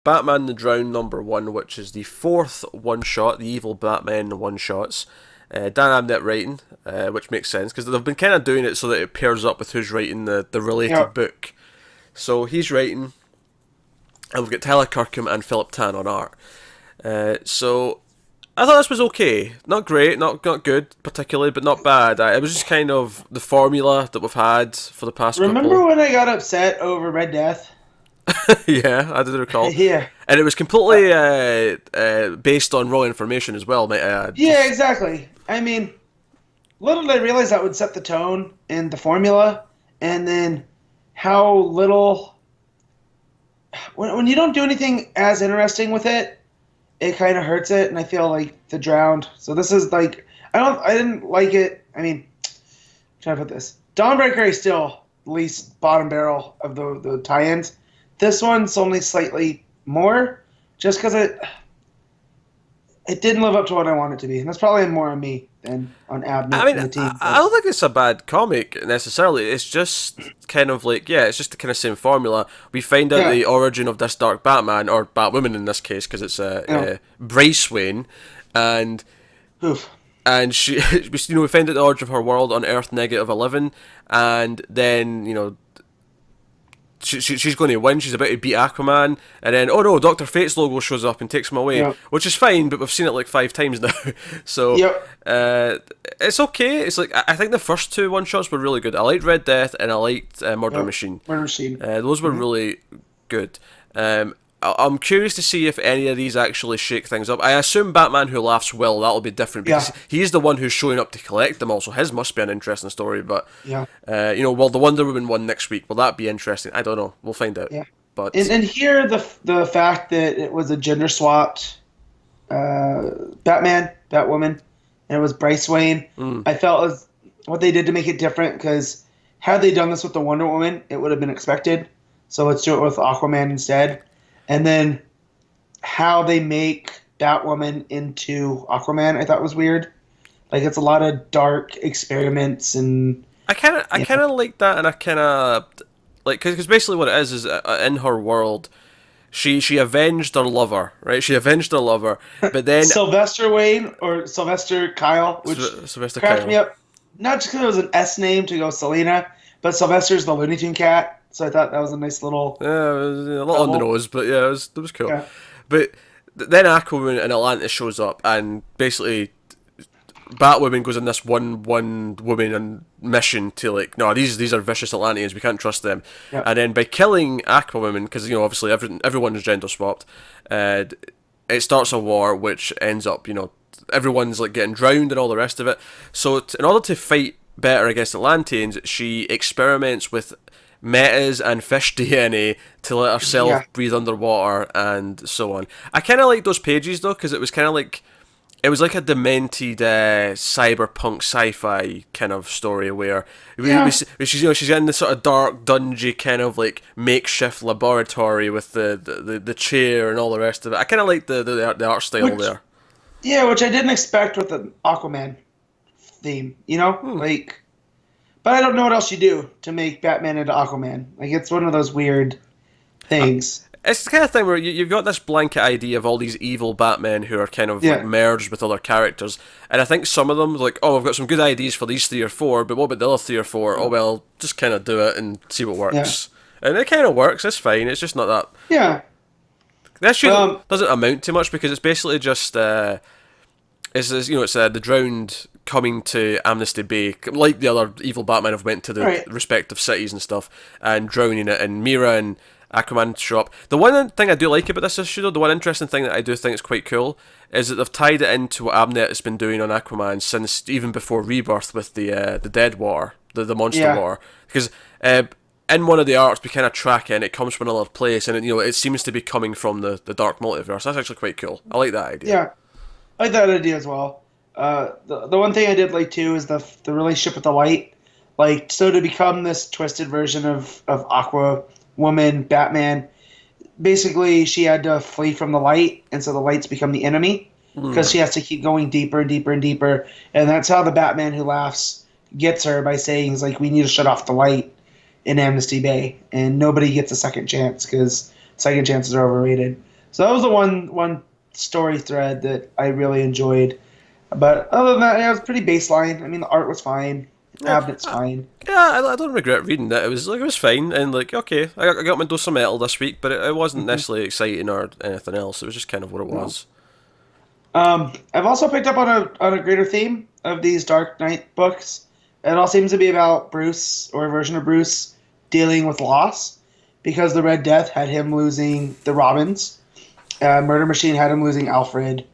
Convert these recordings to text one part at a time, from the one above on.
Batman the Drowned #1, which is the fourth one shot, the Evil Batman one shots. Dan Abnett writing, which makes sense because they've been kind of doing it so that it pairs up with who's writing the Yeah. related book. So he's writing, and we've got Tyler Kirkham and Philip Tan on art. So I thought this was okay. Not great, not good particularly, but not bad. It was just kind of the formula that we've had for the past Remember couple. when I got upset over Red Death? Yeah, I did recall. Yeah. And it was completely based on raw information as well, might I add. Yeah, exactly. I mean, little did I realize that would set the tone and the formula, and then how little. When you don't do anything as interesting with it, it kind of hurts it, and I feel like the Drowned. So this is like I didn't like it. I mean, trying to put this. Dawnbreaker is still least bottom barrel of the tie-ins. This one's only slightly more, just because it didn't live up to what I wanted it to be, and that's probably more on me than on Abnett I mean, and the team. I don't think it's a bad comic necessarily. It's just kind of like, yeah, it's just the kind of same formula. We find out Yeah. the origin of this Dark Batman, or Batwoman in this case, because it's Yeah. Bryce Wayne, and Oof. she, we find out the origin of her world on Earth -11, and then she's going to win. She's about to beat Aquaman, and then oh no, Doctor Fate's logo shows up and takes him away, Yeah. which is fine. But we've seen it like 5 times now, so Yep. it's okay. It's like I think the first two one shots were really good. I liked Red Death and I liked Murder Yep. Machine. Murder Machine. Those were really good. I'm curious to see if any of these actually shake things up. I assume Batman Who Laughs will. That'll be different because Yeah. he's the one who's showing up to collect them all. So his must be an interesting story. But Yeah. will the Wonder Woman one next week? Will that be interesting? I don't know. We'll find out. Yeah. But And here the fact that it was a gender swapped Batman, Batwoman, and it was Bryce Wayne. I felt was what they did to make it different because had they done this with the Wonder Woman, it would have been expected. So let's do it with Aquaman instead. And then how they make Batwoman into Aquaman, I thought was weird. Like it's a lot of dark experiments and I kind of like that, and I kind of like because basically what it is in her world, she avenged her lover, right? She avenged her lover, but then Sylvester Wayne or Sylvester Kyle, which Sylvester cracked Kyle. me up. Not just because it was an S name to go Selena, but Sylvester's the Looney Tune cat, so I thought that was a nice little. Yeah, it was a lot on the nose, but yeah, it was cool. Yeah. But then Aquaman and Atlantis shows up, and basically Batwoman goes on this one woman and mission to like, no, these are vicious Atlanteans, we can't trust them. Yeah. And then by killing Aquawoman, because obviously everyone is gender swapped, it starts a war which ends up everyone's like getting drowned and all the rest of it. So in order to fight better against Atlanteans, she experiments with metas and fish DNA to let herself Yeah. breathe underwater and so on. I kind of like those pages though, because it was kind of like it was like a demented cyberpunk sci-fi kind of story where Yeah. she's in this sort of dark, dungy kind of like makeshift laboratory with the chair and all the rest of it. I kind of like the art style Which- there. Yeah, which I didn't expect with an Aquaman theme, like. But I don't know what else you do to make Batman into Aquaman. Like it's one of those weird things. It's the kind of thing where you've got this blanket idea of all these evil Batmen who are kind of like Yeah. merged with other characters, and I think some of them like, oh, I've got some good ideas for these 3 or 4, but what about the other 3 or 4? Oh well, just kind of do it and see what works. And it kind of works. It's fine. It's just not that. Yeah. The issue Um, doesn't amount to much because it's basically just it's the Drowned coming to Amnesty Bay, like the other evil Batman have went to the Right. respective cities and stuff, and drowning it. And Mira and Aquaman show up. The one thing I do like about this issue, though, the one interesting thing that I do think is quite cool, is that they've tied it into what Abnett has been doing on Aquaman since even before Rebirth with the Dead Water, the Monster Yeah. Water, because. In one of the arcs, we kind of track it, and it comes from another place, and it seems to be coming from the Dark Multiverse. That's actually quite cool. I like that idea. Yeah. I like that idea as well. The one thing I did like too is the relationship with the light. Like, so to become this twisted version of Aqua Woman, Batman, basically she had to flee from the light, and so the light's become the enemy because she has to keep going deeper and deeper and deeper. And that's how the Batman Who Laughs gets her by saying, he's like, we need to shut off the light in Amnesty Bay, and nobody gets a second chance because second chances are overrated. So that was the one story thread that I really enjoyed. But other than that, yeah, it was pretty baseline. I mean, the art was fine. Yeah, Abbott's fine. I don't regret reading it. It was fine, and like okay, I got my dose of metal this week, but it wasn't necessarily exciting or anything else. It was just kind of what it was. I've also picked up on a greater theme of these Dark Knight books. It all seems to be about Bruce, or a version of Bruce, dealing with loss, because the Red Death had him losing the Robins, Murder Machine had him losing Alfred,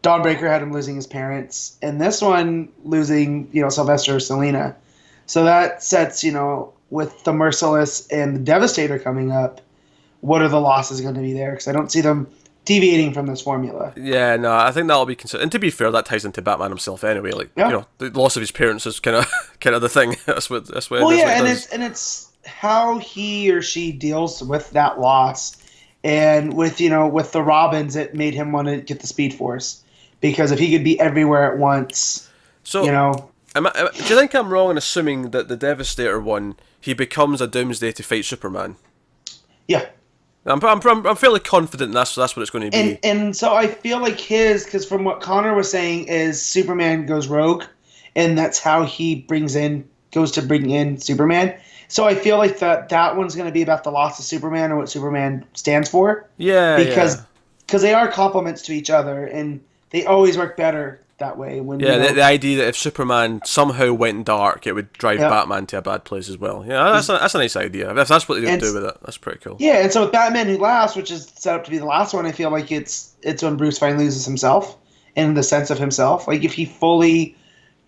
Dawnbreaker had him losing his parents, and this one losing, Sylvester or Selena. So that sets, with the Merciless and the Devastator coming up, what are the losses going to be there? Because I don't see them deviating from this formula. Yeah, no, I think that'll be considered. And to be fair, that ties into Batman himself anyway. Like, Yeah. the loss of his parents is kind of the thing. That's what. Well, it is, yeah, what it does. it's how he or she deals with that loss, and with the Robins, it made him want to get the Speed Force, because if he could be everywhere at once, So, do you think I'm wrong in assuming that the Devastator one, he becomes a Doomsday to fight Superman? yeah. I'm fairly confident that's what it's going to be. And so I feel like because from what Connor was saying, is Superman goes rogue, and that's how he goes to bring in Superman. So I feel like that one's going to be about the loss of Superman and what Superman stands for. Yeah, because they are complements to each other, and they always work better that way. When the idea that if Superman somehow went dark, it would drive Batman to a bad place as well. Yeah, that's a nice idea. If that's what they do with it, that's pretty cool. Yeah, and so with Batman Who Laughs, which is set up to be the last one, I feel like it's when Bruce finally loses himself, in the sense of himself. Like, if he fully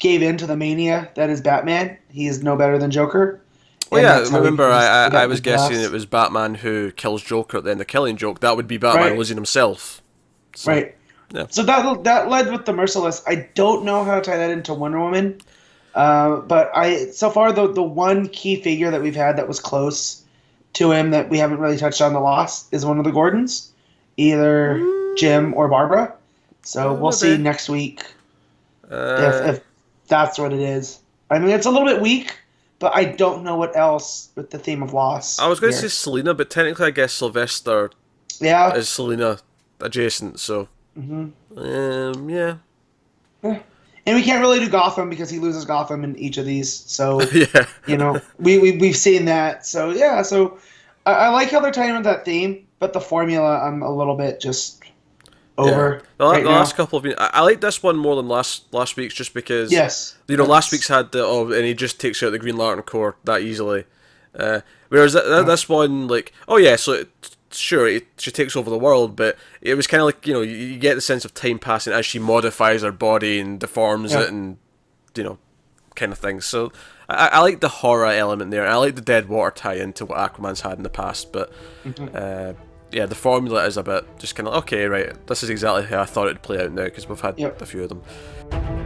gave in to the mania that is Batman, he is no better than Joker. Well, yeah, remember I was guessing it was Batman who kills Joker at the end of Killing Joke. That would be Batman losing himself. So, right. Yeah. So that led with the Merciless. I don't know how to tie that into Wonder Woman, but so far the one key figure that we've had that was close to him that we haven't really touched on the loss is one of the Gordons, either Jim or Barbara. So we'll see next week if that's what it is. I mean, it's a little bit weak, but I don't know what else with the theme of loss. I was going to say Selena, but technically I guess Sylvester is Selena adjacent, so... yeah. And we can't really do Gotham because he loses Gotham in each of these. So yeah, we've seen that. So yeah, so I like how they're tying into that theme, but the formula I'm a little bit just over. Yeah. The last couple of I like this one more than last week's, just because last week's had and he just takes out the Green Lantern Corps that easily. Whereas this one, like, sure, she takes over the world, but it was kind of like, you get the sense of time passing as she modifies her body and deforms it and, kind of things. So I like the horror element there, and I like the dead water tie into what Aquaman's had in the past, but the formula is a bit just kind of, okay, right, this is exactly how I thought it'd play out now, because we've had a few of them.